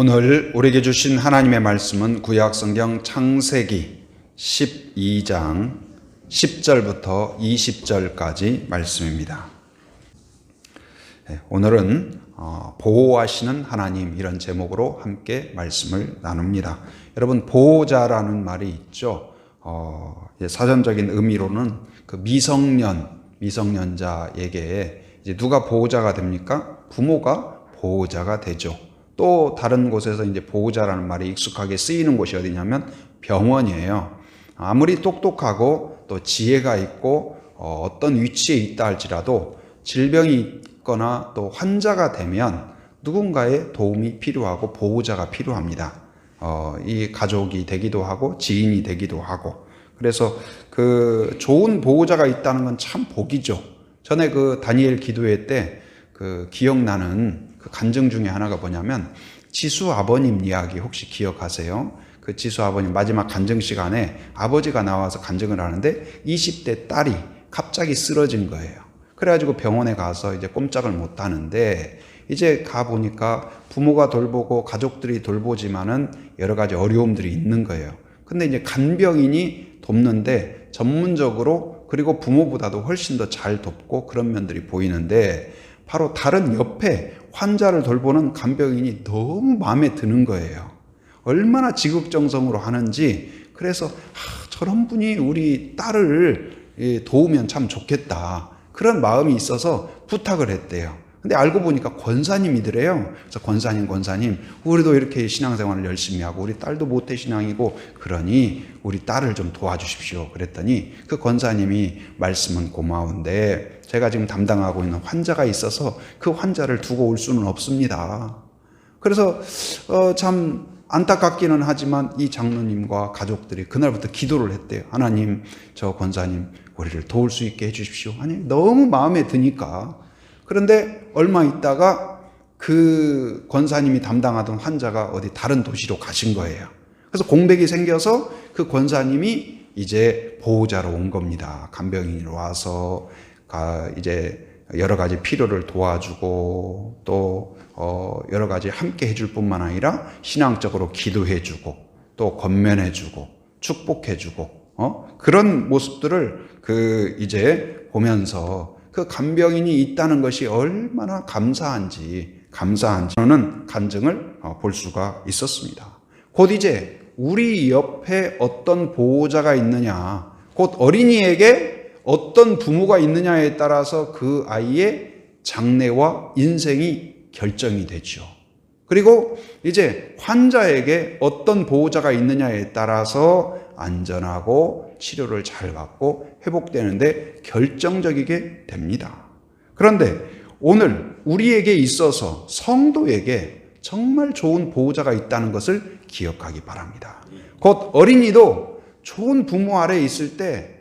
오늘 우리에게 주신 하나님의 말씀은 구약성경 창세기 12장 10절부터 20절까지 말씀입니다. 오늘은 보호하시는 하나님, 이런 제목으로 함께 말씀을 나눕니다. 여러분, 보호자라는 말이 있죠. 사전적인 의미로는 그 미성년자에게 이제 누가 보호자가 됩니까? 부모가 보호자가 되죠. 또 다른 곳에서 이제 보호자라는 말이 익숙하게 쓰이는 곳이 어디냐면 병원이에요. 아무리 똑똑하고 또 지혜가 있고 어떤 위치에 있다 할지라도 질병이 있거나 또 환자가 되면 누군가의 도움이 필요하고 보호자가 필요합니다. 이 가족이 되기도 하고 지인이 되기도 하고, 그래서 그 좋은 보호자가 있다는 건 참 복이죠. 전에 그 다니엘 기도회 때 그 기억나는 그 간증 중에 하나가 뭐냐면, 지수 아버님 이야기 혹시 기억하세요? 그 지수 아버님 마지막 간증 시간에 아버지가 나와서 간증을 하는데 20대 딸이 갑자기 쓰러진 거예요. 그래가지고 병원에 가서 이제 꼼짝을 못 하는데, 이제 가보니까 부모가 돌보고 가족들이 돌보지만은 여러 가지 어려움들이 있는 거예요. 근데 이제 간병인이 돕는데 전문적으로, 그리고 부모보다도 훨씬 더 잘 돕고 그런 면들이 보이는데, 바로 다른 옆에 환자를 돌보는 간병인이 너무 마음에 드는 거예요. 얼마나 지극정성으로 하는지. 그래서 저런 분이 우리 딸을 도우면 참 좋겠다, 그런 마음이 있어서 부탁을 했대요. 근데 알고 보니까 권사님이더래요. 그래서 권사님, 우리도 이렇게 신앙생활을 열심히 하고 우리 딸도 모태신앙이고 그러니 우리 딸을 좀 도와주십시오. 그랬더니 그 권사님이 말씀은 고마운데 제가 지금 담당하고 있는 환자가 있어서 그 환자를 두고 올 수는 없습니다. 그래서 참 안타깝기는 하지만 이 장로님과 가족들이 그날부터 기도를 했대요. 하나님, 저 권사님 우리를 도울 수 있게 해주십시오. 아니, 너무 마음에 드니까. 그런데 얼마 있다가 그 권사님이 담당하던 환자가 어디 다른 도시로 가신 거예요. 그래서 공백이 생겨서 그 권사님이 이제 보호자로 온 겁니다. 간병인으로 와서 이제 여러 가지 필요를 도와주고 또 여러 가지 함께 해줄 뿐만 아니라 신앙적으로 기도해주고 또 권면해주고 축복해주고 그런 모습들을 이제 보면서 그 간병인이 있다는 것이 얼마나 감사한지 저는 간증을 볼 수가 있었습니다. 곧 이제 우리 옆에 어떤 보호자가 있느냐, 곧 어린이에게 어떤 부모가 있느냐에 따라서 그 아이의 장래와 인생이 결정이 되죠. 그리고 이제 환자에게 어떤 보호자가 있느냐에 따라서 안전하고 치료를 잘 받고 회복되는데 결정적이게 됩니다. 그런데 오늘 우리에게 있어서 성도에게 정말 좋은 보호자가 있다는 것을 기억하기 바랍니다. 곧 어린이도 좋은 부모 아래에 있을 때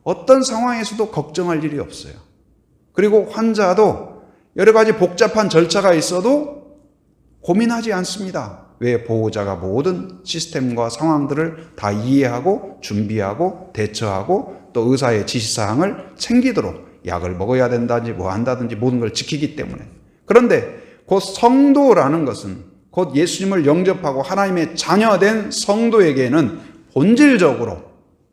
어떤 상황에서도 걱정할 일이 없어요. 그리고 환자도 여러 가지 복잡한 절차가 있어도 고민하지 않습니다. 왜? 보호자가 모든 시스템과 상황들을 다 이해하고 준비하고 대처하고 또 의사의 지시사항을 챙기도록 약을 먹어야 된다든지 뭐 한다든지 모든 걸 지키기 때문에. 그런데 곧 성도라는 것은, 곧 예수님을 영접하고 하나님의 자녀된 성도에게는 본질적으로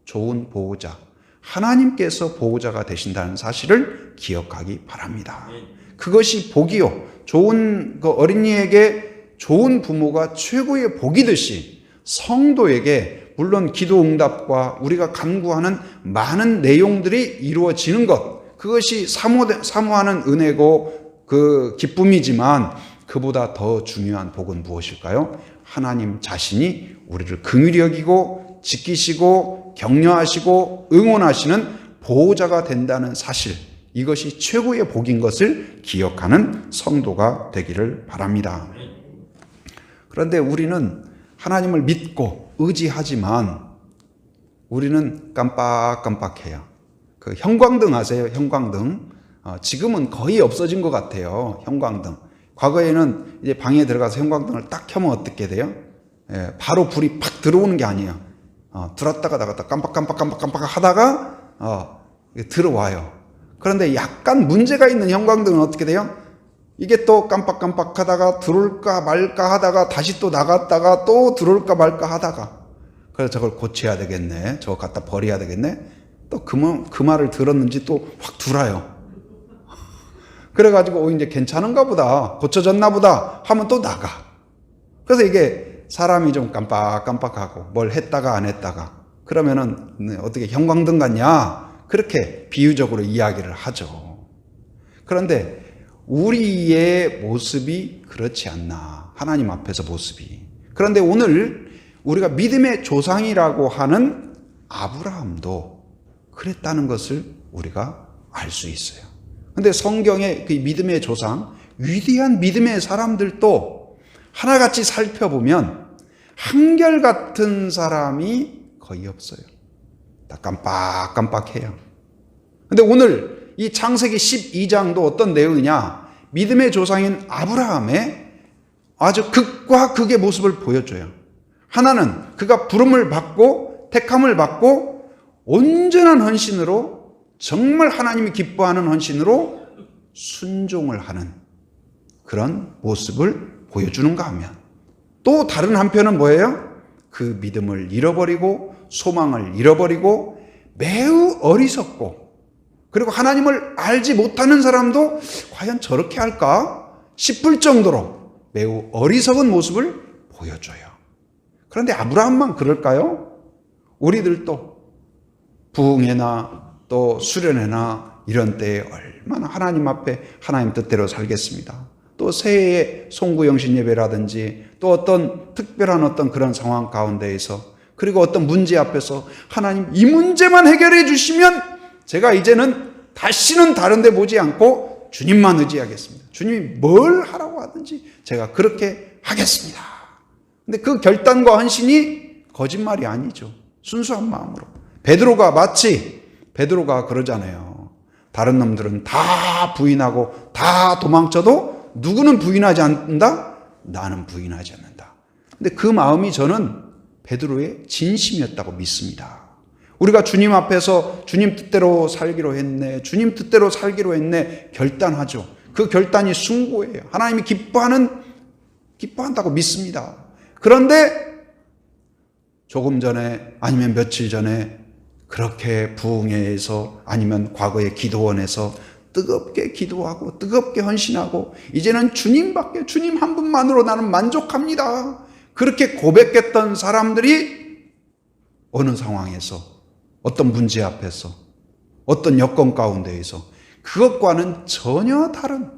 좋은 보호자, 하나님께서 보호자가 되신다는 사실을 기억하기 바랍니다. 그것이 복이요, 좋은 그 어린이에게 좋은 부모가 최고의 복이듯이 성도에게 물론 기도 응답과 우리가 간구하는 많은 내용들이 이루어지는 것, 그것이 사모하는 은혜고 그 기쁨이지만 그보다 더 중요한 복은 무엇일까요? 하나님 자신이 우리를 긍휼히 여기고 지키시고 격려하시고 응원하시는 보호자가 된다는 사실, 이것이 최고의 복인 것을 기억하는 성도가 되기를 바랍니다. 그런데 우리는 하나님을 믿고 의지하지만 우리는 깜빡깜빡해요. 그 형광등 아세요? 형광등. 지금은 거의 없어진 것 같아요. 형광등. 과거에는 이제 방에 들어가서 형광등을 딱 켜면 어떻게 돼요? 바로 불이 팍 들어오는 게 아니에요. 들었다가 나갔다 깜빡 하다가 들어와요. 그런데 약간 문제가 있는 형광등은 어떻게 돼요? 이게 또 깜빡깜빡 하다가 들어올까 말까 하다가 다시 또 나갔다가 또 들어올까 말까 하다가, 그래서 저걸 고쳐야 되겠네, 저거 갖다 버려야 되겠네, 또 그 말을 들었는지 또 확 둘아요. 그래가지고 이제 괜찮은가 보다, 고쳐졌나 보다 하면 또 나가. 그래서 이게 사람이 좀 깜빡깜빡하고 뭘 했다가 안 했다가 그러면은 어떻게 형광등 같냐, 그렇게 비유적으로 이야기를 하죠. 그런데 우리의 모습이 그렇지 않나, 하나님 앞에서 모습이. 그런데 오늘 우리가 믿음의 조상이라고 하는 아브라함도 그랬다는 것을 우리가 알 수 있어요. 근데 성경의 그 믿음의 조상, 위대한 믿음의 사람들도 하나같이 살펴보면 한결같은 사람이 거의 없어요. 다 깜빡깜빡해요. 근데 오늘 이 창세기 12장도 어떤 내용이냐, 믿음의 조상인 아브라함의 아주 극과 극의 모습을 보여줘요. 하나는 그가 부름을 받고 택함을 받고 온전한 헌신으로, 정말 하나님이 기뻐하는 헌신으로 순종을 하는 그런 모습을 보여주는가 하면, 또 다른 한편은 뭐예요? 그 믿음을 잃어버리고 소망을 잃어버리고 매우 어리석고, 그리고 하나님을 알지 못하는 사람도 과연 저렇게 할까 싶을 정도로 매우 어리석은 모습을 보여줘요. 그런데 아브라함만 그럴까요? 우리들도 부흥회나 또 수련회나 이런 때에 얼마나 하나님 앞에 하나님 뜻대로 살겠습니다. 또 새해에 송구영신 예배라든지 또 어떤 특별한 어떤 그런 상황 가운데에서, 그리고 어떤 문제 앞에서 하나님 이 문제만 해결해 주시면 제가 이제는 다시는 다른 데 보지 않고 주님만 의지하겠습니다. 주님이 뭘 하라고 하든지 제가 그렇게 하겠습니다. 근데 그 결단과 헌신이 거짓말이 아니죠. 순수한 마음으로. 베드로가 그러잖아요. 다른 놈들은 다 부인하고 다 도망쳐도 누구는 부인하지 않는다? 나는 부인하지 않는다. 근데 그 마음이 저는 베드로의 진심이었다고 믿습니다. 우리가 주님 앞에서 주님 뜻대로 살기로 했네, 주님 뜻대로 살기로 했네 결단하죠. 그 결단이 숭고해요. 하나님이 기뻐한다고 믿습니다. 그런데 조금 전에 아니면 며칠 전에 그렇게 부흥회에서 아니면 과거의 기도원에서 뜨겁게 기도하고 뜨겁게 헌신하고 이제는 주님 한 분만으로 나는 만족합니다, 그렇게 고백했던 사람들이 어느 상황에서, 어떤 문제 앞에서, 어떤 여건 가운데에서 그것과는 전혀 다른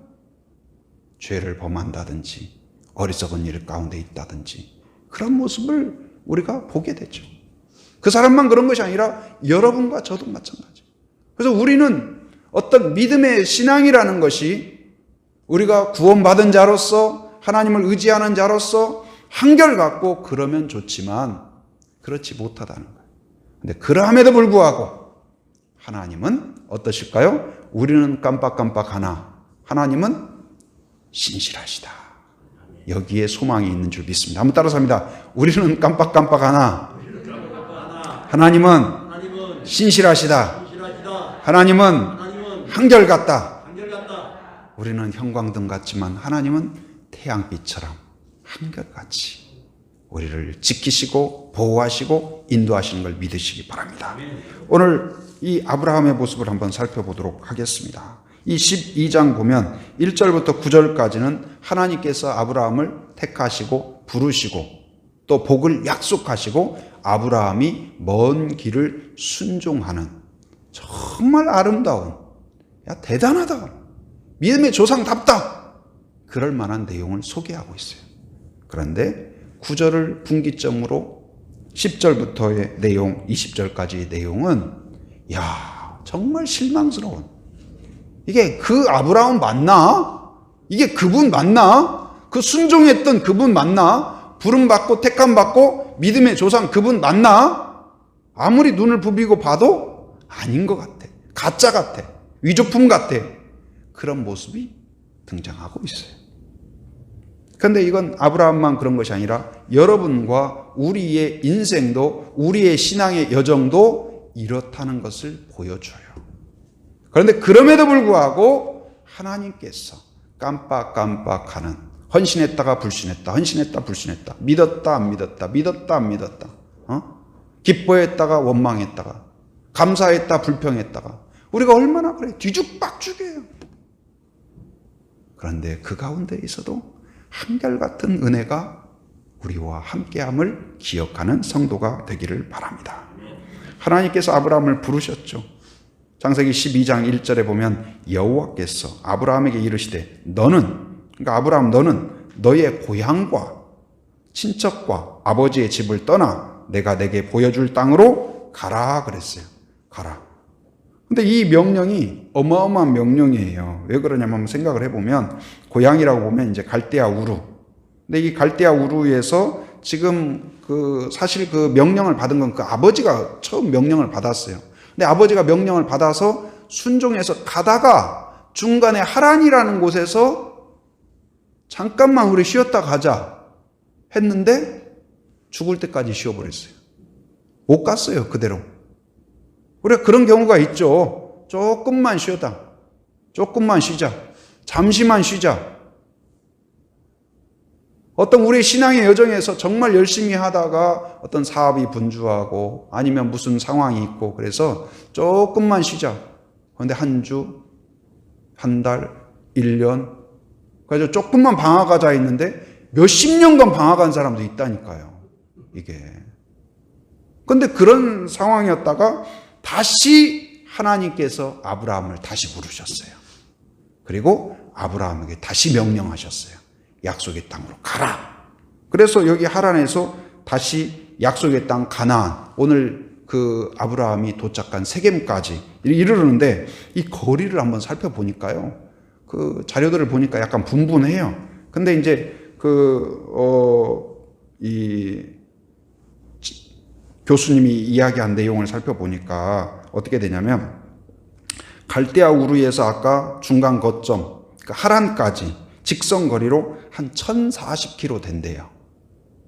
죄를 범한다든지 어리석은 일 가운데 있다든지 그런 모습을 우리가 보게 되죠. 그 사람만 그런 것이 아니라 여러분과 저도 마찬가지예요. 그래서 우리는 어떤 믿음의 신앙이라는 것이 우리가 구원받은 자로서 하나님을 의지하는 자로서 한결같고 그러면 좋지만 그렇지 못하다는 거예요. 근데 그러함에도 불구하고 하나님은 어떠실까요? 우리는 깜빡깜빡하나 하나님은 신실하시다. 여기에 소망이 있는 줄 믿습니다. 한번 따라서 합니다. 우리는 깜빡깜빡하나 하나님은 신실하시다. 하나님은 한결같다. 우리는 형광등 같지만 하나님은 태양빛처럼 한결같이 우리를 지키시고 보호하시고 인도하시는 걸 믿으시기 바랍니다. 오늘 이 아브라함의 모습을 한번 살펴보도록 하겠습니다. 이 12장 보면 1절부터 9절까지는 하나님께서 아브라함을 택하시고 부르시고 또 복을 약속하시고 아브라함이 먼 길을 순종하는 정말 아름다운, 대단하다, 믿음의 조상답다, 그럴 만한 내용을 소개하고 있어요. 그런데 9절을 분기점으로 10절부터의 내용, 20절까지의 내용은 정말 실망스러운, 이게 그 아브라함 맞나? 이게 그분 맞나? 그 순종했던 그분 맞나? 부름받고 택함받고 믿음의 조상 그분 맞나? 아무리 눈을 부비고 봐도 아닌 것 같아. 가짜 같아. 위조품 같아. 그런 모습이 등장하고 있어요. 그런데 이건 아브라함만 그런 것이 아니라 여러분과 우리의 인생도, 우리의 신앙의 여정도 이렇다는 것을 보여줘요. 그런데 그럼에도 불구하고 하나님께서 깜빡깜빡하는, 헌신했다가 불신했다, 헌신했다 불신했다, 믿었다 안 믿었다, 믿었다 안 믿었다, 기뻐했다가 원망했다가, 감사했다 불평했다가, 우리가 얼마나 그래 뒤죽박죽이에요. 그런데 그 가운데 있어도 한결같은 은혜가 우리와 함께함을 기억하는 성도가 되기를 바랍니다. 하나님께서 아브라함을 부르셨죠. 창세기 12장 1절에 보면 여호와께서 아브라함에게 이르시되 너는, 그러니까 아브라함 너는 너의 고향과 친척과 아버지의 집을 떠나 내가 내게 보여줄 땅으로 가라 그랬어요. 가라. 근데 이 명령이 어마어마한 명령이에요. 왜 그러냐면 한번 생각을 해보면, 고향이라고 보면 이제 갈대아 우루. 근데 이 갈대아 우루에서 지금 사실 그 명령을 받은 건 그 아버지가 처음 명령을 받았어요. 근데 아버지가 명령을 받아서 순종해서 가다가 중간에 하란이라는 곳에서 잠깐만 우리 쉬었다 가자 했는데 죽을 때까지 쉬어버렸어요. 못 갔어요, 그대로. 우리가 그런 경우가 있죠. 조금만 쉬었다. 조금만 쉬자. 잠시만 쉬자. 어떤 우리 신앙의 여정에서 정말 열심히 하다가 어떤 사업이 분주하고 아니면 무슨 상황이 있고 그래서 조금만 쉬자. 그런데 한 주, 한 달, 1년, 그래서 조금만 방학하자 했는데 몇십 년간 방학한 사람도 있다니까요. 이게. 그런데 그런 상황이었다가 다시 하나님께서 아브라함을 다시 부르셨어요. 그리고 아브라함에게 다시 명령하셨어요. 약속의 땅으로 가라. 그래서 여기 하란에서 다시 약속의 땅 가나안, 오늘 그 아브라함이 도착한 세겜까지 이르르는데 이 거리를 한번 살펴보니까요. 그 자료들을 보니까 약간 분분해요. 근데 이제 이 교수님이 이야기한 내용을 살펴보니까 어떻게 되냐면, 갈대아 우르에서 아까 중간 거점, 그러니까 하란까지 직선거리로 한 1040km 된대요.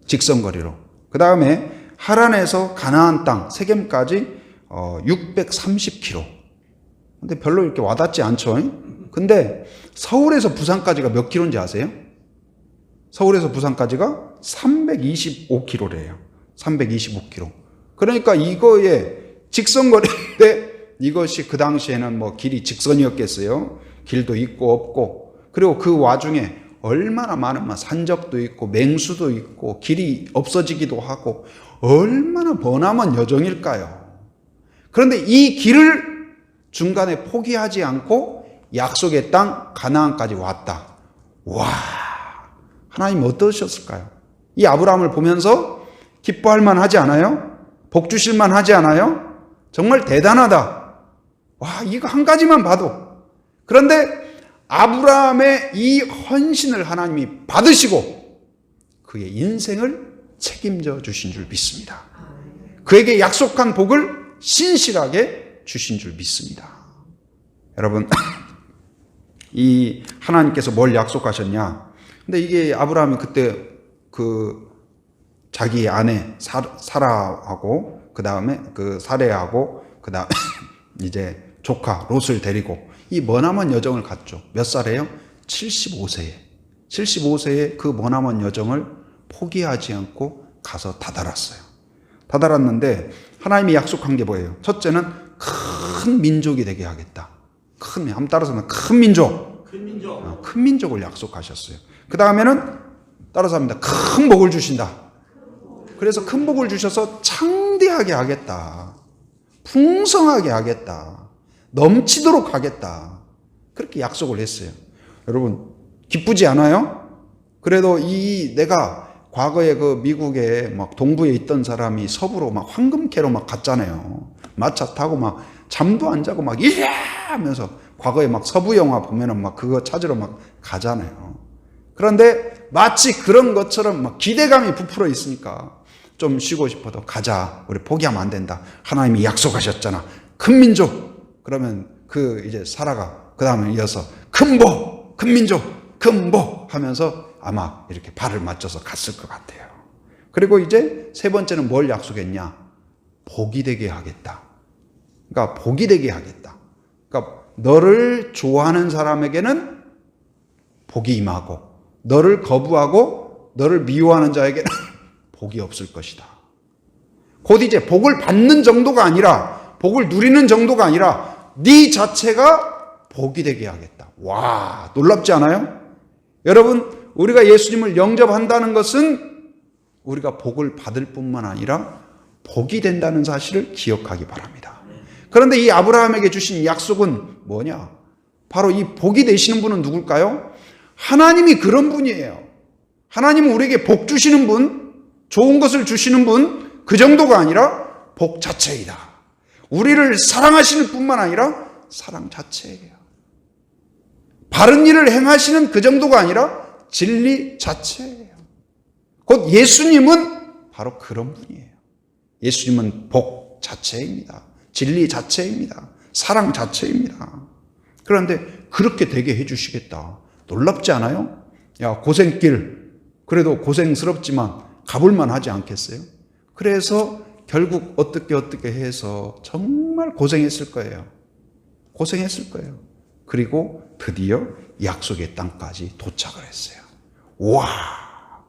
직선거리로. 그 다음에 하란에서 가나안 땅, 세겜까지 630km. 근데 별로 이렇게 와닿지 않죠? 근데 서울에서 부산까지가 몇 킬로인지 아세요? 서울에서 부산까지가 325km래요. 325km. 그러니까 이거에 직선거리인데 이것이 그 당시에는 뭐 길이 직선이었겠어요? 길도 있고 없고. 그리고 그 와중에 얼마나 많은 산적도 있고 맹수도 있고 길이 없어지기도 하고 얼마나 머나먼 여정일까요? 그런데 이 길을 중간에 포기하지 않고 약속의 땅 가나안까지 왔다. 와, 하나님 어떠셨을까요? 이 아브라함을 보면서 기뻐할 만하지 않아요? 복 주실 만하지 않아요? 정말 대단하다. 와, 이거 한 가지만 봐도. 그런데 아브라함의 이 헌신을 하나님이 받으시고 그의 인생을 책임져 주신 줄 믿습니다. 그에게 약속한 복을 신실하게 주신 줄 믿습니다. 여러분, 이 하나님께서 뭘 약속하셨냐? 근데 이게 아브라함이 그때 자기 아내 사라하고 그 다음에 사레하고 그 다음에 이제 조카 롯을 데리고 이 머나먼 여정을 갔죠. 몇 살이에요? 75세에. 75세에 그 머나먼 여정을 포기하지 않고 가서 다다랐어요. 다다랐는데 하나님이 약속한 게 뭐예요? 첫째는 큰 민족이 되게 하겠다. 한번 따라서 하면 큰 민족. 큰 민족을 약속하셨어요. 그 다음에는 따라서 합니다. 큰 복을 주신다. 그래서 큰 복을 주셔서 창대하게 하겠다. 풍성하게 하겠다. 넘치도록 하겠다. 그렇게 약속을 했어요. 여러분, 기쁘지 않아요? 그래도 내가 과거에 미국에 동부에 있던 사람이 서부로 황금캐로 갔잖아요. 마차 타고 잠도 안 자고 이래 하면서 과거에 서부 영화 보면은 그거 찾으러 가잖아요. 그런데 마치 그런 것처럼 기대감이 부풀어 있으니까 좀 쉬고 싶어도 가자. 우리 포기하면 안 된다. 하나님이 약속하셨잖아. 큰 민족. 그러면 이제 사라가 그 다음에 이어서 큰 복, 큰 민족, 큰 복 하면서 아마 이렇게 발을 맞춰서 갔을 것 같아요. 그리고 이제 세 번째는 뭘 약속했냐? 복이 되게 하겠다. 그러니까 복이 되게 하겠다. 그러니까 너를 좋아하는 사람에게는 복이 임하고 너를 거부하고 너를 미워하는 자에게는 복이 없을 것이다. 곧 이제 복을 받는 정도가 아니라 복을 누리는 정도가 아니라 네 자체가 복이 되게 하겠다. 와, 놀랍지 않아요? 여러분, 우리가 예수님을 영접한다는 것은 우리가 복을 받을 뿐만 아니라 복이 된다는 사실을 기억하기 바랍니다. 그런데 이 아브라함에게 주신 약속은 뭐냐? 바로 이 복이 되시는 분은 누굴까요? 하나님이 그런 분이에요. 하나님은 우리에게 복 주시는 분, 좋은 것을 주시는 분, 그 정도가 아니라 복 자체이다. 우리를 사랑하시는 뿐만 아니라 사랑 자체예요. 바른 일을 행하시는 그 정도가 아니라 진리 자체예요. 곧 예수님은 바로 그런 분이에요. 예수님은 복 자체입니다. 진리 자체입니다. 사랑 자체입니다. 그런데 그렇게 되게 해주시겠다. 놀랍지 않아요? 야, 고생길, 그래도 고생스럽지만 가볼만 하지 않겠어요? 그래서 결국 어떻게 해서 정말 고생했을 거예요. 고생했을 거예요. 그리고 드디어 약속의 땅까지 도착을 했어요. 와,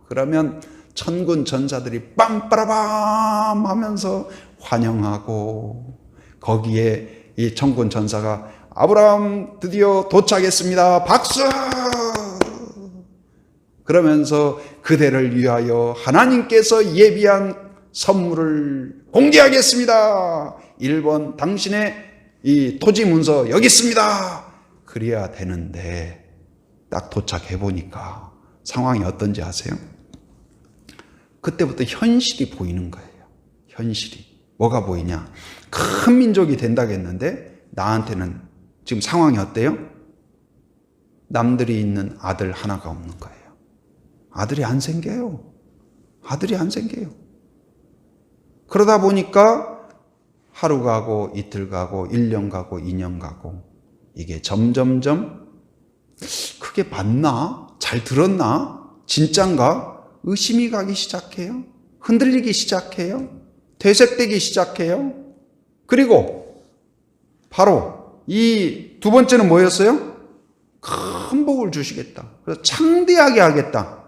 그러면 천군 전사들이 빰빠라밤 하면서 환영하고 거기에 이 천군 전사가 아브라함 드디어 도착했습니다. 박수! 그러면서 그대를 위하여 하나님께서 예비한 선물을 공개하겠습니다. 1번 당신의 이 토지 문서 여기 있습니다. 그래야 되는데 딱 도착해 보니까 상황이 어떤지 아세요? 그때부터 현실이 보이는 거예요. 현실이. 뭐가 보이냐? 큰 민족이 된다겠는데 나한테는 지금 상황이 어때요? 남들이 있는 아들 하나가 없는 거예요. 아들이 안 생겨요. 아들이 안 생겨요. 그러다 보니까 하루 가고 이틀 가고 1년 가고 2년 가고 이게 점점점 그게 맞나? 잘 들었나? 진짠가? 의심이 가기 시작해요. 흔들리기 시작해요. 되새되기 시작해요. 그리고 바로 이 두 번째는 뭐였어요? 큰 복을 주시겠다. 그래서 창대하게 하겠다.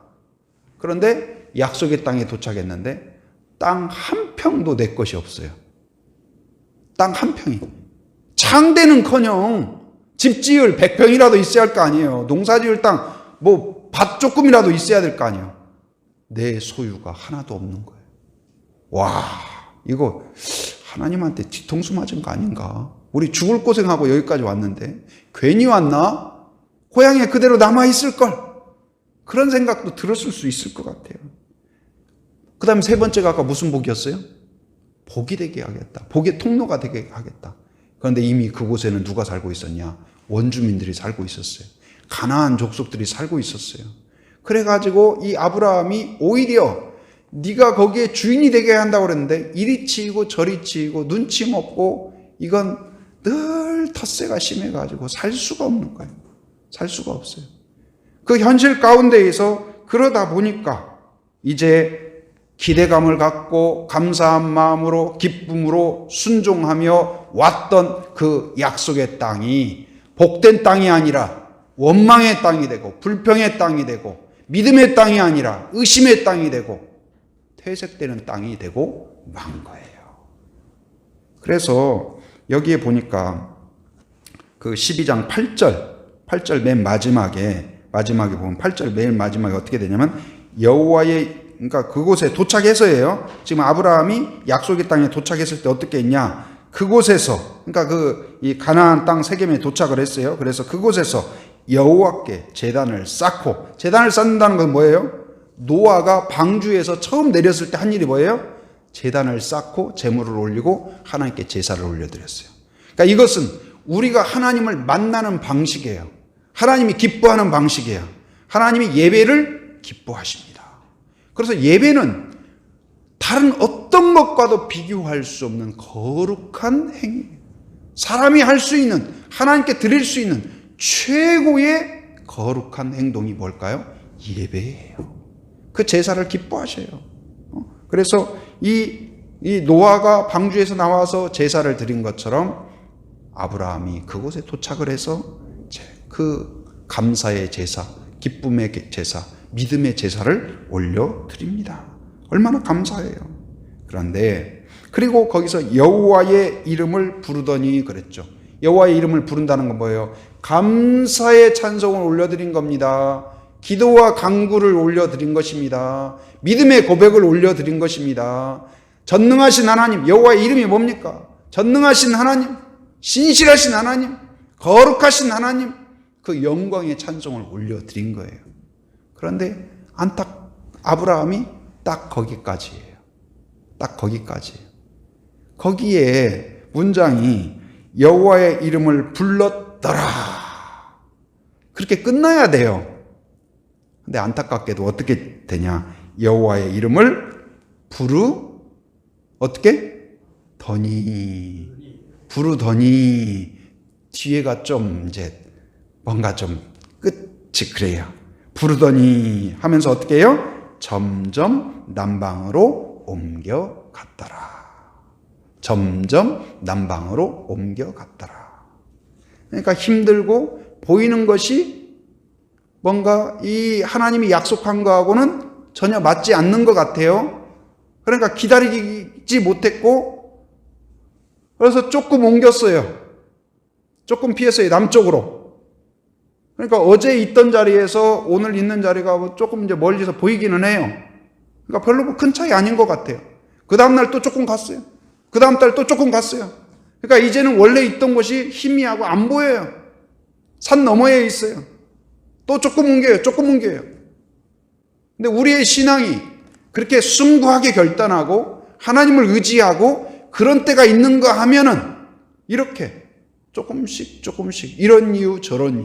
그런데 약속의 땅에 도착했는데 땅 한 평도 내 것이 없어요. 땅 한 평이. 창대는커녕 집 지을 100평이라도 있어야 할 거 아니에요. 농사 지을 땅 뭐 밭 조금이라도 있어야 될 거 아니에요. 내 소유가 하나도 없는 거예요. 와, 이거 하나님한테 뒤통수 맞은 거 아닌가? 우리 죽을 고생하고 여기까지 왔는데 괜히 왔나? 고향에 그대로 남아있을걸. 그런 생각도 들었을 수 있을 것 같아요. 그 다음에 세 번째가 아까 무슨 복이었어요? 복이 되게 하겠다. 복의 통로가 되게 하겠다. 그런데 이미 그곳에는 누가 살고 있었냐? 원주민들이 살고 있었어요. 가나안 족속들이 살고 있었어요. 그래가지고 이 아브라함이 오히려 네가 거기에 주인이 되게 한다고 그랬는데 이리 치이고 저리 치이고 눈치 먹고 이건 늘 텃세가 심해가지고 살 수가 없는 거예요. 살 수가 없어요. 그 현실 가운데에서 그러다 보니까 이제 기대감을 갖고 감사한 마음으로 기쁨으로 순종하며 왔던 그 약속의 땅이 복된 땅이 아니라 원망의 땅이 되고 불평의 땅이 되고 믿음의 땅이 아니라 의심의 땅이 되고 퇴색되는 땅이 되고 만 거예요. 그래서 여기에 보니까 그 12장 8절 맨 마지막에 보면 8절 맨 마지막에 어떻게 되냐면 여호와의 그러니까 그곳에 도착해서예요. 지금 아브라함이 약속의 땅에 도착했을 때 어떻게 했냐? 그곳에서 그러니까 이 가나안 땅 세겜에 도착을 했어요. 그래서 그곳에서 여호와께 제단을 쌓고 제단을 쌓는다는 건 뭐예요? 노아가 방주에서 처음 내렸을 때 한 일이 뭐예요? 제단을 쌓고 제물을 올리고 하나님께 제사를 올려드렸어요. 그러니까 이것은 우리가 하나님을 만나는 방식이에요. 하나님이 기뻐하는 방식이에요. 하나님이 예배를 기뻐하십니다. 그래서 예배는 다른 어떤 것과도 비교할 수 없는 거룩한 행위예요. 사람이 할 수 있는, 하나님께 드릴 수 있는 최고의 거룩한 행동이 뭘까요? 예배예요. 그 제사를 기뻐하셔요. 그래서 이 노아가 방주에서 나와서 제사를 드린 것처럼 아브라함이 그곳에 도착을 해서 그 감사의 제사, 기쁨의 제사, 믿음의 제사를 올려드립니다. 얼마나 감사해요. 그런데 그리고 거기서 여호와의 이름을 부르더니 그랬죠. 여호와의 이름을 부른다는 건 뭐예요? 감사의 찬송을 올려드린 겁니다. 기도와 간구를 올려드린 것입니다. 믿음의 고백을 올려드린 것입니다. 전능하신 하나님, 여호와의 이름이 뭡니까? 전능하신 하나님, 신실하신 하나님, 거룩하신 하나님, 그 영광의 찬송을 올려드린 거예요. 그런데 아브라함이 딱 거기까지예요. 딱 거기까지예요. 거기에 문장이 여호와의 이름을 불렀더라. 그렇게 끝나야 돼요. 근데 안타깝게도 어떻게 되냐? 여호와의 이름을 부르더니 뒤에가 좀 이제 뭔가 좀 끝이 그래요. 부르더니 하면서 어떻게 해요? 점점 남방으로 옮겨갔더라. 점점 남방으로 옮겨갔더라. 그러니까 힘들고 보이는 것이 뭔가 이 하나님이 약속한 거하고는 전혀 맞지 않는 것 같아요. 그러니까 기다리지 못했고, 그래서 조금 옮겼어요. 조금 피했어요. 남쪽으로. 그러니까 어제 있던 자리에서 오늘 있는 자리가 조금 이제 멀리서 보이기는 해요. 그러니까 별로 큰 차이 아닌 것 같아요. 그 다음날 또 조금 갔어요. 그 다음 달 또 조금 갔어요. 그러니까 이제는 원래 있던 곳이 희미하고 안 보여요. 산 너머에 있어요. 또 조금 옮겨요. 조금 옮겨요. 근데 우리의 신앙이 그렇게 숭고하게 결단하고 하나님을 의지하고 그런 때가 있는가 하면은 이렇게 조금씩 이런 이유 저런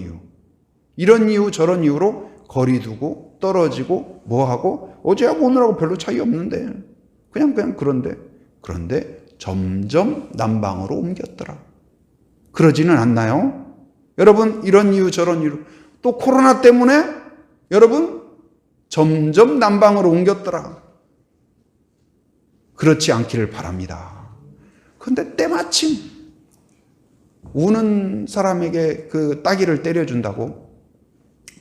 이유로 거리 두고 떨어지고 뭐하고 어제하고 오늘하고 별로 차이 없는데 그냥 그런데 점점 남방으로 옮겼더라. 그러지는 않나요? 여러분, 이런 이유 저런 이유 또 코로나 때문에 여러분 점점 남방으로 옮겼더라. 그렇지 않기를 바랍니다. 그런데 때마침 우는 사람에게 그 따귀를 때려준다고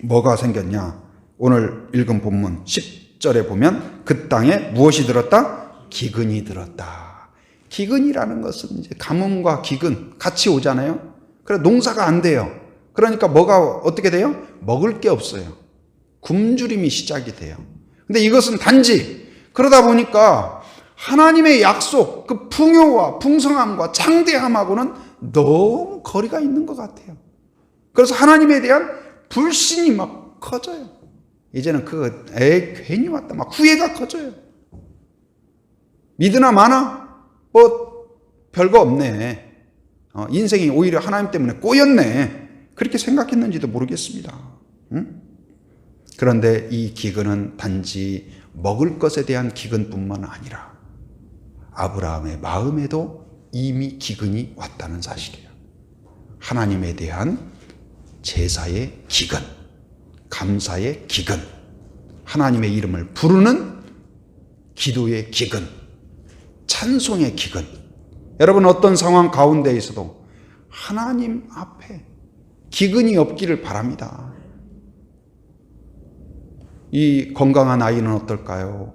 뭐가 생겼냐? 오늘 읽은 본문 10절에 보면 그 땅에 무엇이 들었다? 기근이 들었다. 기근이라는 것은 이제 가뭄과 기근 같이 오잖아요. 그래 농사가 안 돼요. 그러니까 뭐가 어떻게 돼요? 먹을 게 없어요. 굶주림이 시작이 돼요. 근데 이것은 단지 그러다 보니까 하나님의 약속, 그 풍요와 풍성함과 장대함하고는 너무 거리가 있는 것 같아요. 그래서 하나님에 대한 불신이 막 커져요. 이제는 괜히 왔다. 막 후회가 커져요. 믿으나 마나? 별거 없네. 인생이 오히려 하나님 때문에 꼬였네. 그렇게 생각했는지도 모르겠습니다. 응? 그런데 이 기근은 단지 먹을 것에 대한 기근뿐만 아니라 아브라함의 마음에도 이미 기근이 왔다는 사실이에요. 하나님에 대한 제사의 기근, 감사의 기근, 하나님의 이름을 부르는 기도의 기근, 찬송의 기근. 여러분 어떤 상황 가운데 있어도 하나님 앞에 기근이 없기를 바랍니다. 이 건강한 아이는 어떨까요?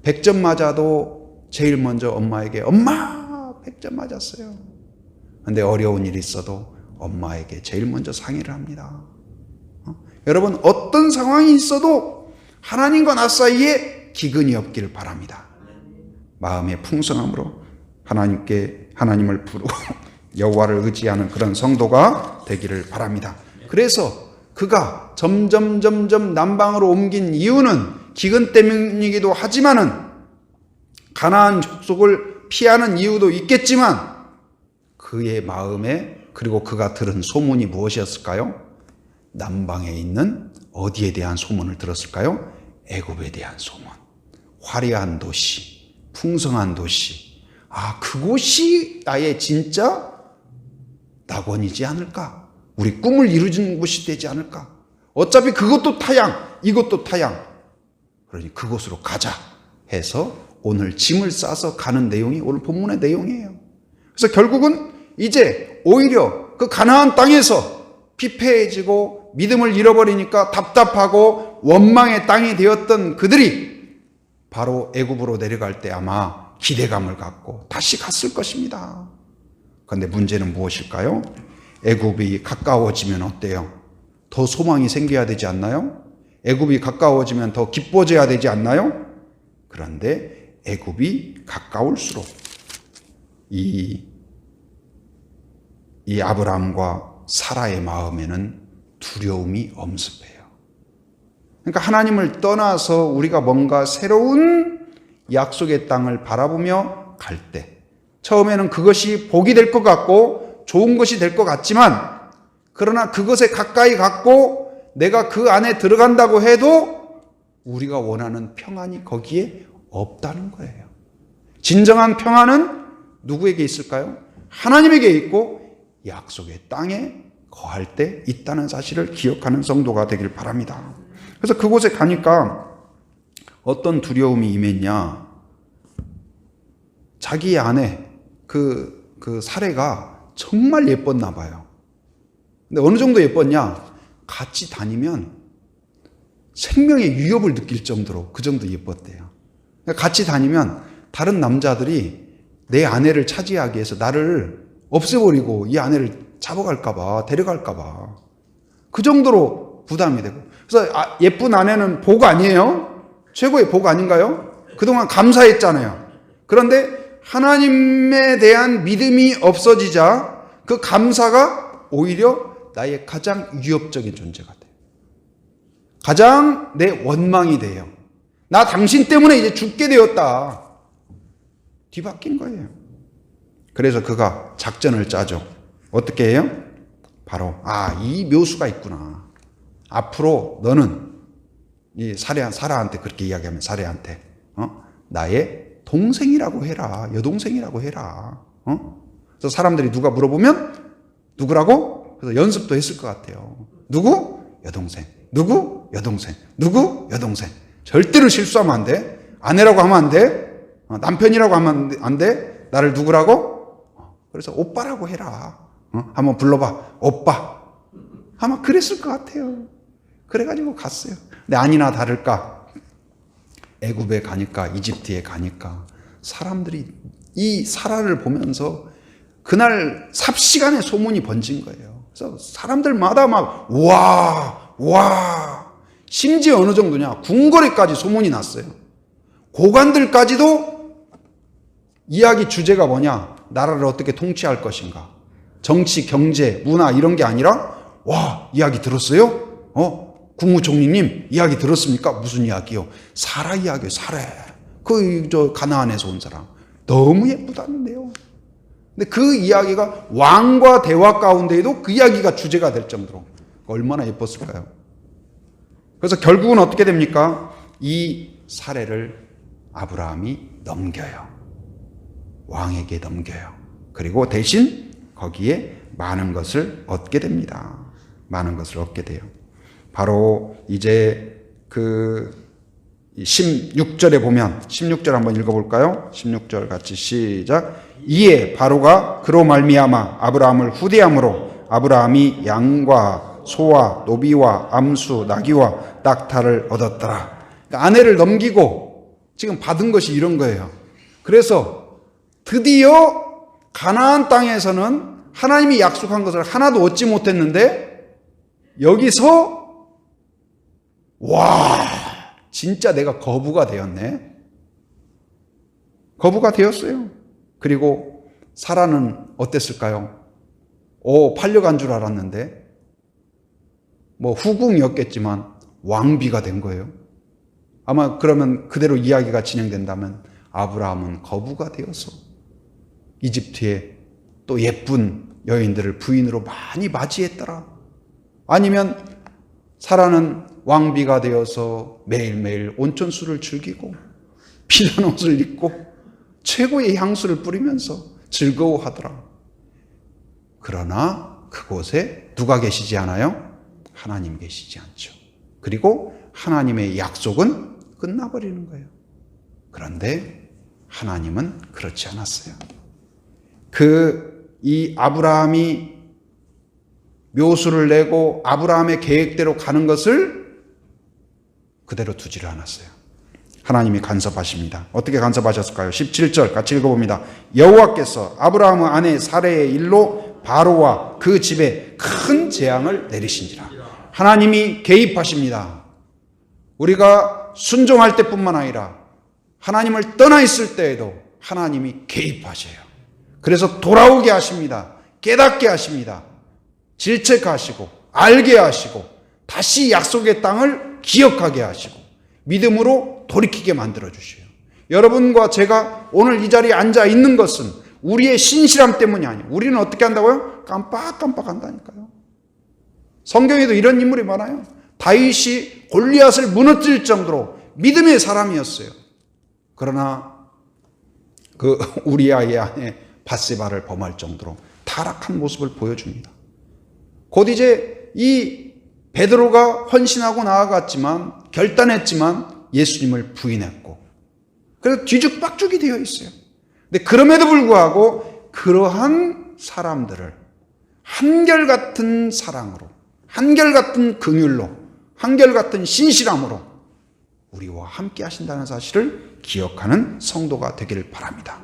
100점 맞아도 제일 먼저 엄마에게 엄마 100점 맞았어요. 그런데 어려운 일이 있어도 엄마에게 제일 먼저 상의를 합니다. 여러분 어떤 상황이 있어도 하나님과 나 사이에 기근이 없기를 바랍니다. 마음의 풍성함으로 하나님을 부르고 여호와를 의지하는 그런 성도가 되기를 바랍니다. 그래서 그가 점점 남방으로 옮긴 이유는 기근 때문이기도 하지만은 가나안 족속을 피하는 이유도 있겠지만 그의 마음에 그리고 그가 들은 소문이 무엇이었을까요? 남방에 있는 어디에 대한 소문을 들었을까요? 애굽에 대한 소문. 화려한 도시, 풍성한 도시. 그곳이 나의 진짜 낙원이지 않을까? 우리 꿈을 이루는 곳이 되지 않을까? 어차피 그것도 타양, 이것도 타양. 그러니 그곳으로 가자 해서 오늘 짐을 싸서 가는 내용이 오늘 본문의 내용이에요. 그래서 결국은 이제 오히려 그 가나안 땅에서 피폐해지고 믿음을 잃어버리니까 답답하고 원망의 땅이 되었던 그들이 바로 애굽으로 내려갈 때 아마 기대감을 갖고 다시 갔을 것입니다. 그런데 문제는 무엇일까요? 애굽이 가까워지면 어때요? 더 소망이 생겨야 되지 않나요? 애굽이 가까워지면 더 기뻐져야 되지 않나요? 그런데 애굽이 가까울수록 이 아브라함과 사라의 마음에는 두려움이 엄습해요. 그러니까 하나님을 떠나서 우리가 뭔가 새로운 약속의 땅을 바라보며 갈 때 처음에는 그것이 복이 될 것 같고 좋은 것이 될 것 같지만 그러나 그것에 가까이 갔고 내가 그 안에 들어간다고 해도 우리가 원하는 평안이 거기에 없다는 거예요. 진정한 평안은 누구에게 있을까요? 하나님에게 있고 약속의 땅에 거할 때 있다는 사실을 기억하는 성도가 되길 바랍니다. 그래서 그곳에 가니까 어떤 두려움이 임했냐? 자기 안에 그 사례가 정말 예뻤나 봐요. 근데 어느 정도 예뻤냐? 같이 다니면 생명의 위협을 느낄 정도로 그 정도 예뻤대요. 같이 다니면 다른 남자들이 내 아내를 차지하기 위해서 나를 없애버리고 이 아내를 잡아갈까봐, 데려갈까봐. 그 정도로 부담이 되고. 그래서 예쁜 아내는 복 아니에요? 최고의 복 아닌가요? 그동안 감사했잖아요. 그런데 하나님에 대한 믿음이 없어지자 그 감사가 오히려 나의 가장 위협적인 존재가 돼요. 가장 내 원망이 돼요. 나 당신 때문에 이제 죽게 되었다. 뒤바뀐 거예요. 그래서 그가 작전을 짜죠. 어떻게 해요? 바로 이 묘수가 있구나. 앞으로 너는 이 사라한테 그렇게 이야기하면 사라한테 나의 동생이라고 해라. 여동생이라고 해라. 그래서 사람들이 누가 물어보면 누구라고? 그래서 연습도 했을 것 같아요. 누구? 여동생. 누구? 여동생. 누구? 여동생. 절대로 실수하면 안 돼. 아내라고 하면 안 돼. 남편이라고 하면 안 돼. 나를 누구라고? 그래서 오빠라고 해라. 한번 불러봐. 오빠. 아마 그랬을 것 같아요. 그래가지고 갔어요. 근데 아니나 다를까 애굽에 가니까, 이집트에 가니까 사람들이 이 사라를 보면서 그날 삽시간에 소문이 번진 거예요. 그래서 사람들마다 막 와 심지어 어느 정도냐, 궁궐에까지 소문이 났어요. 고관들까지도 이야기 주제가 뭐냐, 나라를 어떻게 통치할 것인가, 정치, 경제, 문화 이런 게 아니라 와, 이야기 들었어요? 국무총리님 이야기 들었습니까? 무슨 이야기요? 사라 이야기요. 사라. 가나안에서 온 사람. 너무 예쁘다는데요. 근데 그 이야기가 왕과 대화 가운데에도 그 이야기가 주제가 될 정도로 얼마나 예뻤을까요? 그래서 결국은 어떻게 됩니까? 이 사례를 아브라함이 넘겨요. 왕에게 넘겨요. 그리고 대신 거기에 많은 것을 얻게 됩니다. 많은 것을 얻게 돼요. 바로 이제 그 16절에 보면, 16절 한번 읽어볼까요? 16절 같이 시작. 이에 바로가 그로 말미암아 아브라함을 후대함으로 아브라함이 양과 소와 노비와 암수 나귀와 낙타를 얻었더라. 그러니까 아내를 넘기고 지금 받은 것이 이런 거예요. 그래서 드디어 가나안 땅에서는 하나님이 약속한 것을 하나도 얻지 못했는데 여기서 와, 진짜 내가 거부가 되었네. 거부가 되었어요. 그리고 사라는 어땠을까요? 팔려간 줄 알았는데 뭐 후궁이었겠지만 왕비가 된 거예요. 아마 그러면 그대로 이야기가 진행된다면 아브라함은 거부가 되어서 이집트에 또 예쁜 여인들을 부인으로 많이 맞이했더라. 아니면 사라는 왕비가 되어서 매일매일 온천수를 즐기고 피난 옷을 입고 최고의 향수를 뿌리면서 즐거워하더라. 그러나 그곳에 누가 계시지 않아요? 하나님 계시지 않죠. 그리고 하나님의 약속은 끝나버리는 거예요. 그런데 하나님은 그렇지 않았어요. 이 아브라함이 묘수를 내고 아브라함의 계획대로 가는 것을 그대로 두지를 않았어요. 하나님이 간섭하십니다. 어떻게 간섭하셨을까요? 17절 같이 읽어봅니다. 여호와께서 아브라함의 아내 사레의 일로 바로와 그 집에 큰 재앙을 내리신지라. 하나님이 개입하십니다. 우리가 순종할 때뿐만 아니라 하나님을 떠나 있을 때에도 하나님이 개입하셔요. 그래서 돌아오게 하십니다. 깨닫게 하십니다. 질책하시고 알게 하시고 다시 약속의 땅을 기억하게 하시고 믿음으로 돌이키게 만들어 주셔요. 여러분과 제가 오늘 이 자리에 앉아 있는 것은 우리의 신실함 때문이 아니에요. 우리는 어떻게 한다고요? 깜빡깜빡 한다니까요. 성경에도 이런 인물이 많아요. 다윗이 골리앗을 무너뜨릴 정도로 믿음의 사람이었어요. 그러나 그 우리아의 아내 밧세바를 범할 정도로 타락한 모습을 보여줍니다. 곧 이제 이 베드로가 헌신하고 나아갔지만 결단했지만 예수님을 부인했고 그래서 뒤죽박죽이 되어 있어요. 근데 그럼에도 불구하고 그러한 사람들을 한결같은 사랑으로 한결같은 긍휼로 한결같은 신실함으로 우리와 함께 하신다는 사실을 기억하는 성도가 되기를 바랍니다.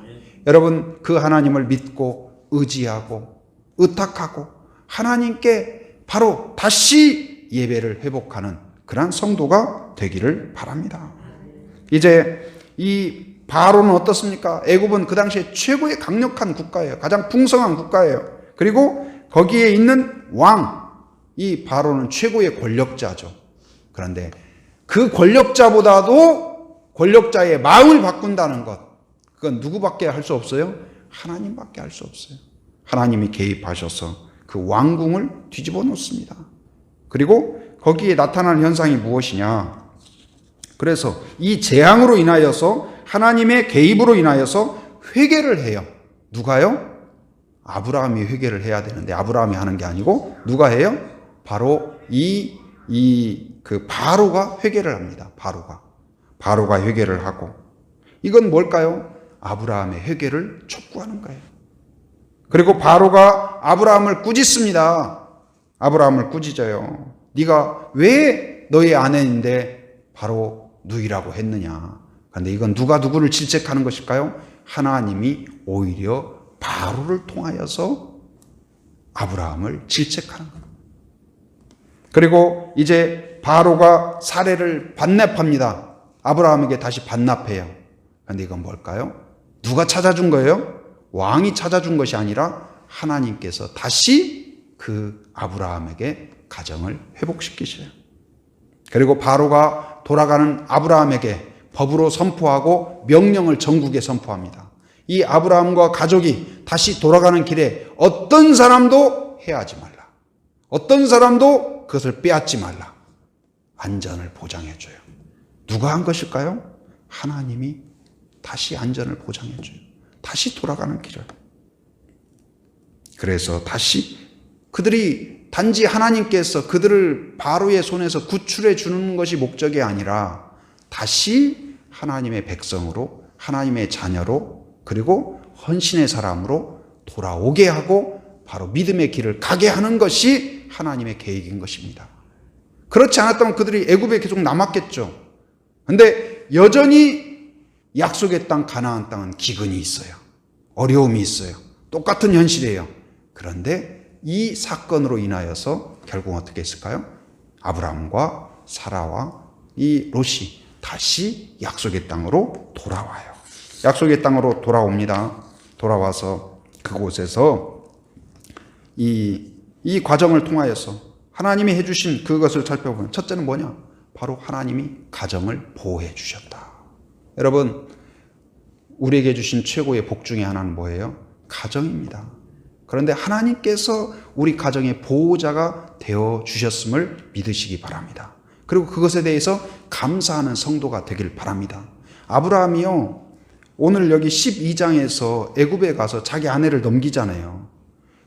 여러분 그 하나님을 믿고 의지하고 의탁하고 하나님께 바로 다시 예배를 회복하는 그러한 성도가 되기를 바랍니다. 이제 이 바로는 어떻습니까? 애굽은 그 당시에 최고의 강력한 국가예요. 가장 풍성한 국가예요. 그리고 거기에 있는 왕, 이 바로는 최고의 권력자죠. 그런데 그 권력자보다도 권력자의 마음을 바꾼다는 것, 그건 누구밖에 할 수 없어요? 하나님밖에 할 수 없어요. 하나님이 개입하셔서 그 왕궁을 뒤집어 놓습니다. 그리고 거기에 나타나는 현상이 무엇이냐? 그래서 이 재앙으로 인하여서 하나님의 개입으로 인하여서 회개를 해요. 누가요? 아브라함이 회개를 해야 되는데 아브라함이 하는 게 아니고 누가 해요? 바로 그 바로가 회개를 합니다. 바로가 회개를 하고 이건 뭘까요? 아브라함의 회개를 촉구하는 거예요. 그리고 바로가 아브라함을 꾸짖습니다. 아브라함을 꾸짖어요. 네가 왜 너의 아내인데 바로 누이라고 했느냐. 그런데 이건 누가 누구를 질책하는 것일까요? 하나님이 오히려 바로를 통하여서 아브라함을 질책하는 거예요. 그리고 이제 바로가 사례를 반납합니다. 아브라함에게 다시 반납해요. 그런데 이건 뭘까요? 누가 찾아준 거예요? 왕이 찾아준 것이 아니라 하나님께서 다시 그 아브라함에게 가정을 회복시키셔요. 그리고 바로가 돌아가는 아브라함에게 법으로 선포하고 명령을 전국에 선포합니다. 이 아브라함과 가족이 다시 돌아가는 길에 어떤 사람도 해하지 말라. 어떤 사람도 그것을 빼앗지 말라. 안전을 보장해줘요. 누가 한 것일까요? 하나님이 다시 안전을 보장해줘요. 다시 돌아가는 길을. 그래서 다시 그들이 단지 하나님께서 그들을 바로의 손에서 구출해 주는 것이 목적이 아니라 다시 하나님의 백성으로 하나님의 자녀로 그리고 헌신의 사람으로 돌아오게 하고 바로 믿음의 길을 가게 하는 것이 하나님의 계획인 것입니다. 그렇지 않았다면 그들이 애굽에 계속 남았겠죠. 그런데 여전히 약속의 땅 가나안 땅은 기근이 있어요. 어려움이 있어요. 똑같은 현실이에요. 그런데 이 사건으로 인하여서 결국 어떻게 했을까요? 아브라함과 사라와 이 롯이 다시 약속의 땅으로 돌아와요. 약속의 땅으로 돌아옵니다. 돌아와서 그곳에서 이 과정을 통하여서 하나님이 해주신 그것을 살펴보면 첫째는 뭐냐? 바로 하나님이 가정을 보호해 주셨다. 여러분, 우리에게 주신 최고의 복 중에 하나는 뭐예요? 가정입니다. 그런데 하나님께서 우리 가정의 보호자가 되어 주셨음을 믿으시기 바랍니다. 그리고 그것에 대해서 감사하는 성도가 되길 바랍니다. 아브라함이요, 오늘 여기 12장에서 애굽에 가서 자기 아내를 넘기잖아요.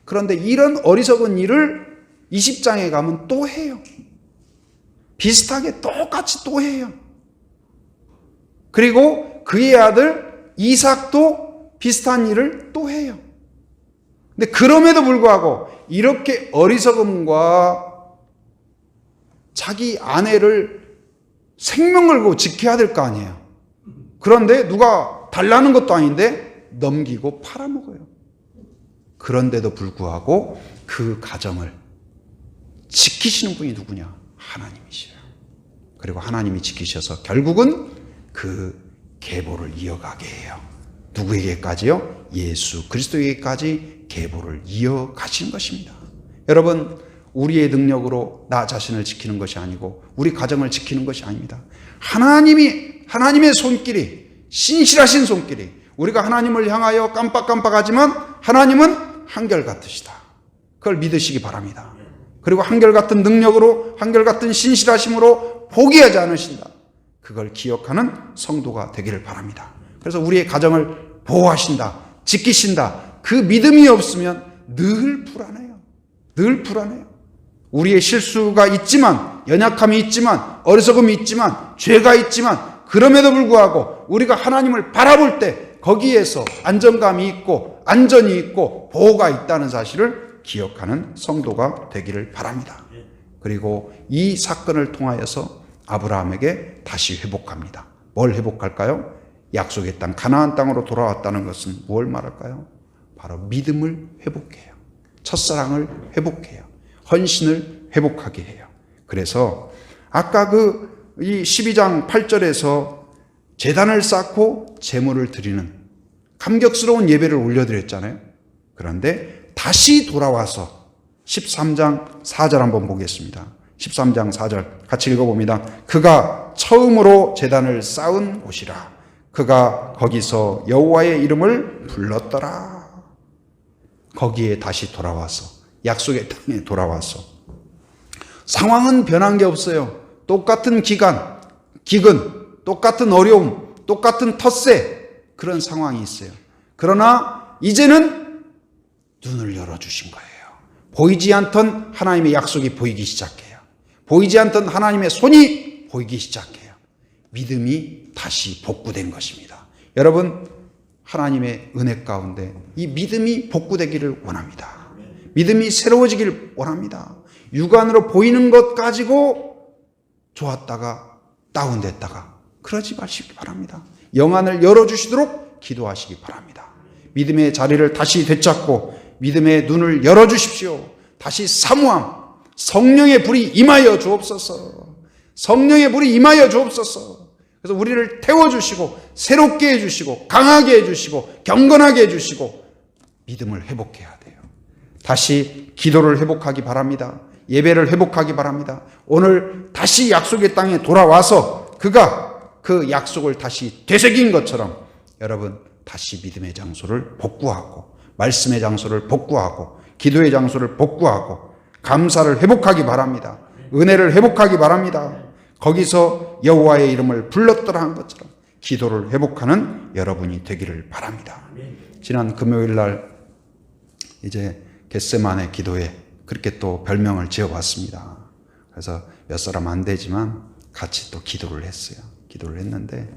그런데 이런 어리석은 일을 20장에 가면 또 해요. 비슷하게 똑같이 또 해요. 그리고 그의 아들 이삭도 비슷한 일을 또 해요. 근데 그럼에도 불구하고 이렇게 어리석음과 자기 아내를 생명 걸고 지켜야 될 거 아니에요. 그런데 누가 달라는 것도 아닌데 넘기고 팔아먹어요. 그런데도 불구하고 그 가정을 지키시는 분이 누구냐? 하나님이시래요. 그리고 하나님이 지키셔서 결국은 그 계보를 이어가게 해요. 누구에게까지요? 예수 그리스도에게까지 계보를 이어가시는 것입니다. 여러분, 우리의 능력으로 나 자신을 지키는 것이 아니고 우리 가정을 지키는 것이 아닙니다. 하나님의 손길이, 신실하신 손길이, 우리가 하나님을 향하여 깜빡깜빡하지만 하나님은 한결같으시다. 그걸 믿으시기 바랍니다. 그리고 한결같은 능력으로, 한결같은 신실하심으로 포기하지 않으신다. 그걸 기억하는 성도가 되기를 바랍니다. 그래서 우리의 가정을 보호하신다, 지키신다, 그 믿음이 없으면 늘 불안해요. 늘 불안해요. 우리의 실수가 있지만, 연약함이 있지만, 어리석음이 있지만, 죄가 있지만, 그럼에도 불구하고 우리가 하나님을 바라볼 때 거기에서 안정감이 있고 안전이 있고 보호가 있다는 사실을 기억하는 성도가 되기를 바랍니다. 그리고 이 사건을 통하여서 아브라함에게 다시 회복합니다. 뭘 회복할까요? 약속의 땅 가나안 땅으로 돌아왔다는 것은 뭘 말할까요? 바로 믿음을 회복해요. 첫사랑을 회복해요. 헌신을 회복하게 해요. 그래서 아까 이 12장 8절에서 제단을 쌓고 제물을 드리는 감격스러운 예배를 올려드렸잖아요. 그런데 다시 돌아와서 13장 4절 한번 보겠습니다. 13장 4절 같이 읽어봅니다. 그가 처음으로 제단을 쌓은 곳이라. 그가 거기서 여호와의 이름을 불렀더라. 거기에 다시 돌아와서, 약속의 땅에 돌아와서, 상황은 변한 게 없어요. 똑같은 기근, 똑같은 어려움, 똑같은 텃세, 그런 상황이 있어요. 그러나 이제는 눈을 열어주신 거예요. 보이지 않던 하나님의 약속이 보이기 시작해요. 보이지 않던 하나님의 손이 보이기 시작해요. 믿음이 다시 복구된 것입니다. 여러분, 하나님의 은혜 가운데 이 믿음이 복구되기를 원합니다. 믿음이 새로워지기를 원합니다. 육안으로 보이는 것 가지고 좋았다가 다운됐다가 그러지 마시기 바랍니다. 영안을 열어주시도록 기도하시기 바랍니다. 믿음의 자리를 다시 되찾고 믿음의 눈을 열어주십시오. 다시 사모함, 성령의 불이 임하여 주옵소서. 성령의 불이 임하여 주옵소서. 그래서 우리를 태워주시고 새롭게 해주시고 강하게 해주시고 경건하게 해주시고 믿음을 회복해야 돼요. 다시 기도를 회복하기 바랍니다. 예배를 회복하기 바랍니다. 오늘 다시 약속의 땅에 돌아와서 그가 그 약속을 다시 되새긴 것처럼 여러분 다시 믿음의 장소를 복구하고 말씀의 장소를 복구하고 기도의 장소를 복구하고 감사를 회복하기 바랍니다. 은혜를 회복하기 바랍니다. 거기서 여호와의 이름을 불렀더라 한 것처럼 기도를 회복하는 여러분이 되기를 바랍니다. 지난 금요일 날 이제 겟세마네 기도에 그렇게 또 별명을 지어봤습니다. 그래서 몇 사람 안 되지만 같이 또 기도를 했어요. 기도를 했는데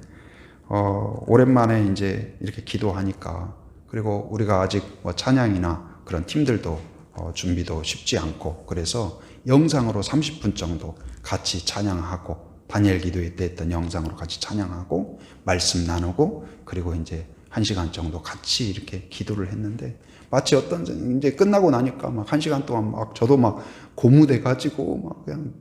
오랜만에 이제 이렇게 기도하니까 그리고 우리가 아직 뭐 찬양이나 그런 팀들도 준비도 쉽지 않고 그래서 영상으로 30분 정도 같이 찬양하고 다니엘 기도회 때 했던 영상으로 같이 찬양하고 말씀 나누고 그리고 이제 1시간 정도 같이 이렇게 기도를 했는데 마치 이제 끝나고 나니까 막 1시간 동안 막 저도 막 고무돼 가지고 막 그냥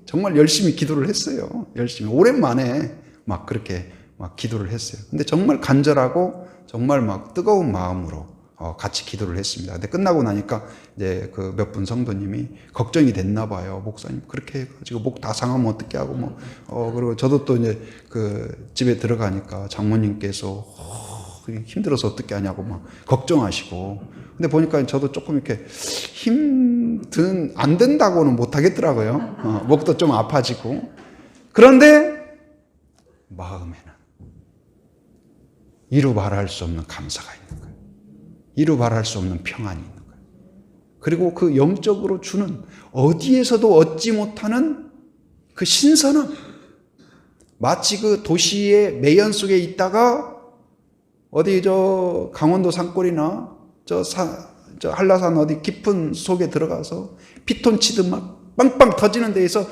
정말 열심히 기도를 했어요. 열심히 오랜만에 막 그렇게 막 기도를 했어요. 근데 정말 간절하고 정말 막 뜨거운 마음으로 같이 기도를 했습니다. 근데 끝나고 나니까 이제 그 몇 분 성도님이 걱정이 됐나 봐요. 목사님 그렇게 해가지고 목 다 상하면 어떻게 하고 뭐 그리고 저도 또 이제 그 집에 들어가니까 장모님께서 힘들어서 어떻게 하냐고 막 걱정하시고 근데 보니까 저도 조금 이렇게 안 된다고는 못 하겠더라고요. 목도 좀 아파지고 그런데 마음에는 이루 말할 수 없는 감사가 있는 거예요. 이루 말할 수 없는 평안이 있는 거예요. 그리고 그 영적으로 주는 어디에서도 얻지 못하는 그 신선함. 마치 그 도시의 매연 속에 있다가 어디 저 강원도 산골이나 저 한라산 어디 깊은 속에 들어가서 피톤 치듯 막 빵빵 터지는 데에서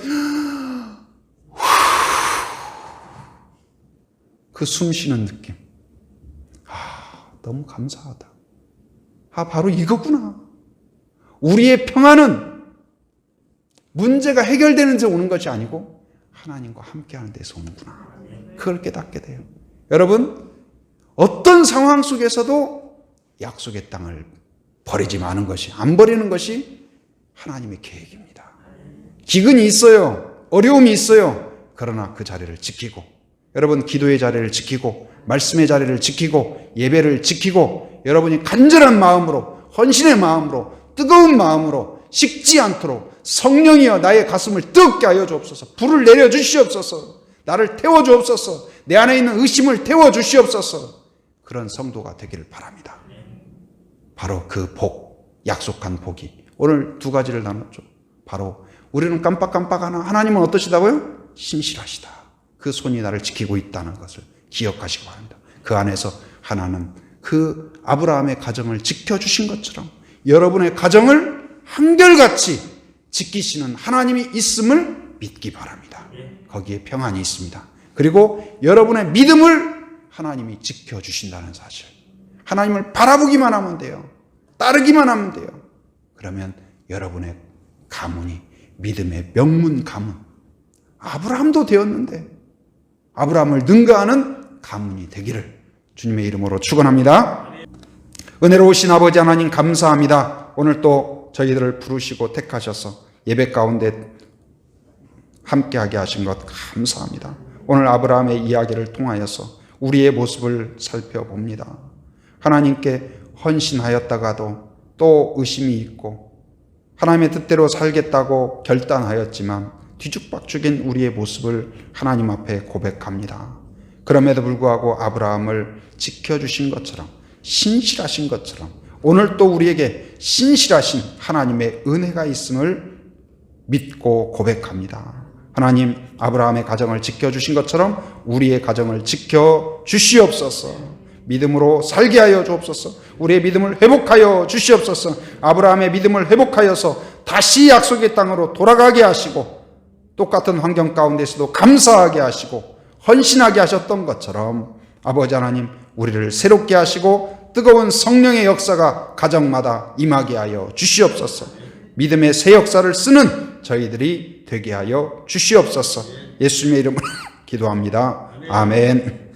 그 숨 쉬는 느낌. 너무 감사하다. 바로 이거구나. 우리의 평안은 문제가 해결되는 데 오는 것이 아니고 하나님과 함께하는 데서 오는구나. 그걸 깨닫게 돼요. 여러분, 어떤 상황 속에서도 약속의 땅을 버리지 마는 것이, 안 버리는 것이 하나님의 계획입니다. 기근이 있어요. 어려움이 있어요. 그러나 그 자리를 지키고, 여러분 기도의 자리를 지키고, 말씀의 자리를 지키고, 예배를 지키고, 여러분이 간절한 마음으로, 헌신의 마음으로, 뜨거운 마음으로 식지 않도록 성령이여 나의 가슴을 뜨겁게 하여 주옵소서. 불을 내려 주시옵소서. 나를 태워 주옵소서. 내 안에 있는 의심을 태워 주시옵소서. 그런 성도가 되기를 바랍니다. 바로 그 복, 약속한 복이 오늘 두 가지를 나눴죠. 바로 우리는 깜빡깜빡하나 하나님은 어떠시다고요? 신실하시다. 그 손이 나를 지키고 있다는 것을 기억하시기 바랍니다. 그 안에서 하나는 그 아브라함의 가정을 지켜주신 것처럼 여러분의 가정을 한결같이 지키시는 하나님이 있음을 믿기 바랍니다. 거기에 평안이 있습니다. 그리고 여러분의 믿음을 하나님이 지켜주신다는 사실. 하나님을 바라보기만 하면 돼요. 따르기만 하면 돼요. 그러면 여러분의 가문이 믿음의 명문 가문. 아브라함도 되었는데 아브라함을 능가하는 가문이 되기를 주님의 이름으로 축원합니다. 은혜로우신 아버지 하나님 감사합니다. 오늘 또 저희들을 부르시고 택하셔서 예배 가운데 함께하게 하신 것 감사합니다. 오늘 아브라함의 이야기를 통하여서 우리의 모습을 살펴봅니다. 하나님께 헌신하였다가도 또 의심이 있고 하나님의 뜻대로 살겠다고 결단하였지만 뒤죽박죽인 우리의 모습을 하나님 앞에 고백합니다. 그럼에도 불구하고 아브라함을 지켜주신 것처럼 신실하신 것처럼 오늘 또 우리에게 신실하신 하나님의 은혜가 있음을 믿고 고백합니다. 하나님 아브라함의 가정을 지켜주신 것처럼 우리의 가정을 지켜주시옵소서. 믿음으로 살게 하여 주옵소서. 우리의 믿음을 회복하여 주시옵소서. 아브라함의 믿음을 회복하여서 다시 약속의 땅으로 돌아가게 하시고 똑같은 환경 가운데서도 감사하게 하시고 헌신하게 하셨던 것처럼 아버지 하나님 우리를 새롭게 하시고 뜨거운 성령의 역사가 가정마다 임하게 하여 주시옵소서. 믿음의 새 역사를 쓰는 저희들이 되게 하여 주시옵소서. 예수님의 이름으로 기도합니다. 아멘.